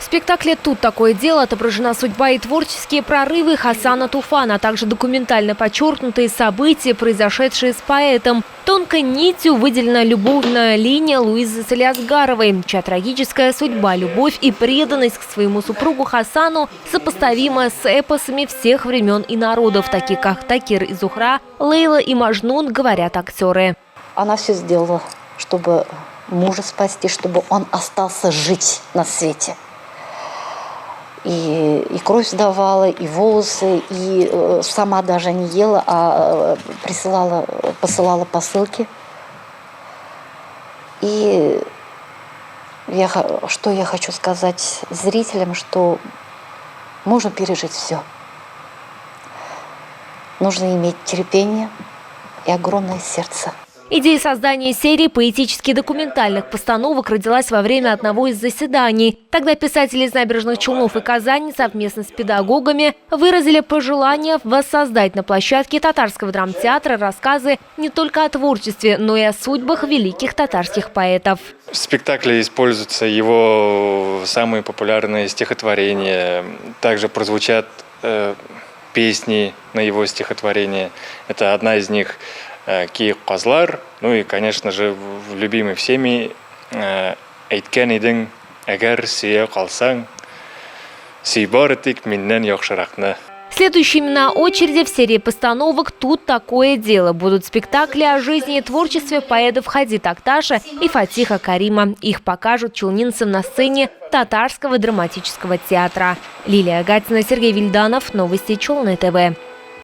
В спектакле «Тут такое дело» отображена судьба и творческие прорывы Хасана Туфана, а также документально подчеркнутые события, произошедшие с поэтом. Тонкой нитью выделена любовная линия Луизы Салиасгаровой, чья трагическая судьба, любовь и преданность к своему супругу Хасану сопоставима с эпосами всех времен и народов, таких как «Такир и Зухра», «Лейла и Мажнун», говорят актеры. Она все сделала, чтобы мужа спасти, чтобы он остался жить на свете. И кровь давала, и волосы, и сама даже не ела, а посылала посылки. И что я хочу сказать зрителям, что можно пережить все. Нужно иметь терпение и огромное сердце. Идея создания серии поэтически документальных постановок родилась во время одного из заседаний. Тогда писатели из Набережных Челнов и Казани совместно с педагогами выразили пожелание воссоздать на площадке Татарского драмтеатра рассказы не только о творчестве, но и о судьбах великих татарских поэтов. В спектакле используются его самые популярные стихотворения. Также прозвучат песни на его стихотворения. Это одна из них «Ки Казлар», ну и, конечно же, любимый всеми «Әйткен едің, әгәр сүйе қалсаң, сүйбар тик миннән яхшыракны». Следующими на очереди в серии постановок «Тут такое дело» будут спектакли о жизни и творчестве поэтов Хади Такташа и Фатиха Карима. Их покажут челнинцам на сцене Татарского драматического театра. Лилия Гатина, Сергей Вильданов. Новости Челны ТВ.